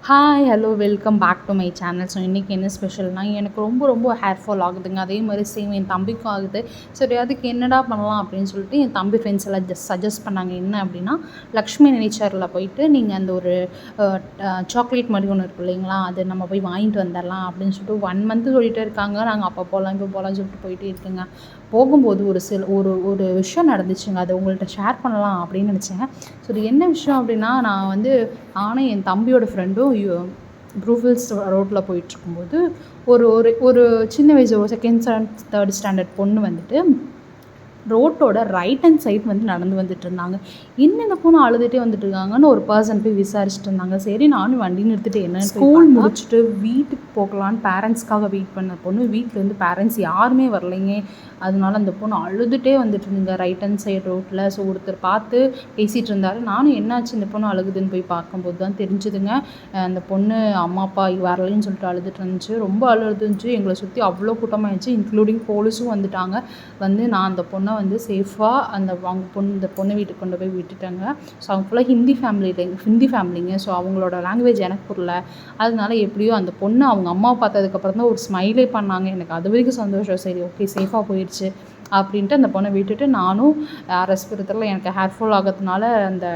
Hi hello welcome back to my channel. So இன்றைக்கி என்ன ஸ்பெஷல்னால் எனக்கு ரொம்ப ஹேர் ஃபால் ஆகுதுங்க. அதே மாதிரி சேம் என் தம்பிக்கும் ஆகுது. சரி அதுக்கு என்னடா பண்ணலாம் அப்படின்னு சொல்லிட்டு என் தம்பி ஃப்ரெண்ட்ஸ் எல்லாம் சஜஸ்ட் பண்ணாங்க. என்ன அப்படின்னா லக்ஷ்மி நேச்சரில் போயிட்டு நீங்கள் அந்த ஒரு சாக்லேட் மாதிரி ஒன்று இருக்கும் இல்லைங்களா, அது நம்ம போய் வாங்கிட்டு வந்துடலாம் அப்படின்னு சொல்லிட்டு 1 மந்த்து சொல்லிகிட்டே இருக்காங்க. நாங்கள் அப்போ போகலாம் இப்போ போகலான்னு சொல்லிட்டு போயிட்டே இருக்குங்க. போகும்போது ஒரு விஷயம் நடந்துச்சுங்க. அதை உங்கள்கிட்ட ஷேர் பண்ணலாம் அப்படின்னு நினச்சேன். ஸோ இது என்ன விஷயம் அப்படின்னா, நானும் என் தம்பியோட ஃப்ரெண்டும் ப்ரூஃபில்ஸ் ரோட்டில் போயிட்டுருக்கும்போது ஒரு ஒரு ஒரு சின்ன வயசு ஒரு செகண்ட் ஸ்டாண்டர்ட் தேர்ட் ஸ்டாண்டர்ட் பொண்ணு வந்துட்டு ரோட்டோட ரைட் ஹேண்ட் சைட் வந்து நடந்து வந்துட்டு இருந்தாங்க. என்னென்ன பொண்ணு அழுதுகிட்டே வந்துட்டு இருக்காங்கன்னு ஒரு பர்சன் போய் விசாரிச்சுட்டு இருந்தாங்க. சரி நானும் வண்டி நிறுத்திட்டு என்னென்னு ஸ்கூல் முடிச்சுட்டு வீட்டுக்கு போகலான்னு பேரண்ட்ஸ்க்காக வெயிட் பண்ண பொண்ணு வீட்டிலேருந்து பேரண்ட்ஸ் யாருமே வரலைங்க. அதனால அந்த பொண்ணு அழுதுகிட்டே வந்துட்டு இருந்துங்க ரைட் ஹேண்ட் சைடு ரோட்டில். ஸோ ஒருத்தர் பார்த்து பேசிகிட்டு இருந்தார். நானும் என்னாச்சு இந்த பொண்ணு அழுகுதுன்னு போய் பார்க்கும்போது தான் தெரிஞ்சுதுங்க, அந்த பொண்ணு அம்மா அப்பா வரலைன்னு சொல்லிட்டு அழுதுட்டு இருந்துச்சு. ரொம்ப அழுதுச்சு. எங்களை சுற்றி அவ்வளோ கூட்டமாகிடுச்சு, இன்க்ளூடிங் போலீஸும் வந்துட்டாங்க. நான் அந்த பொண்ணை வந்து சேஃபாக இந்த பொண்ணு வீட்டுக்கு கொண்டு போய் விட்டுட்டாங்க. ஸோ அவங்க ஃபுல்லாக ஹிந்தி ஃபேமிலிங்க. ஸோ அவங்களோட லாங்குவேஜ் எனக்கு புரியல. அதனால எப்படியோ அந்த பொண்ணு அவங்க அம்மாவை பார்த்ததுக்கப்புறம் தான் ஒரு ஸ்மைலே பண்ணாங்க. எனக்கு அது வரைக்கும் சந்தோஷம். சரி ஓகே சேஃபாக போயிடுச்சு அப்படின்ட்டு அந்த பொண்ணை விட்டுட்டு நானும் ரெஸ்பிரேட்டரில் எனக்கு ஹேர் ஃபால் ஆகிறதுனால அந்த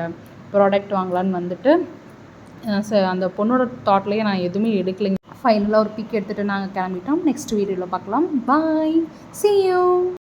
ப்ராடக்ட் வாங்கலான்னு வந்துட்டு அந்த பொண்ணோட தாட்லேயே நான் எதுவுமே எடுக்கலைங்க. ஃபைனலாக ஒரு பிக் எடுத்துகிட்டு நாங்கள் கிளம்பிட்டோம். நெக்ஸ்ட் வீடியோவில் பார்க்கலாம். பாய், see you.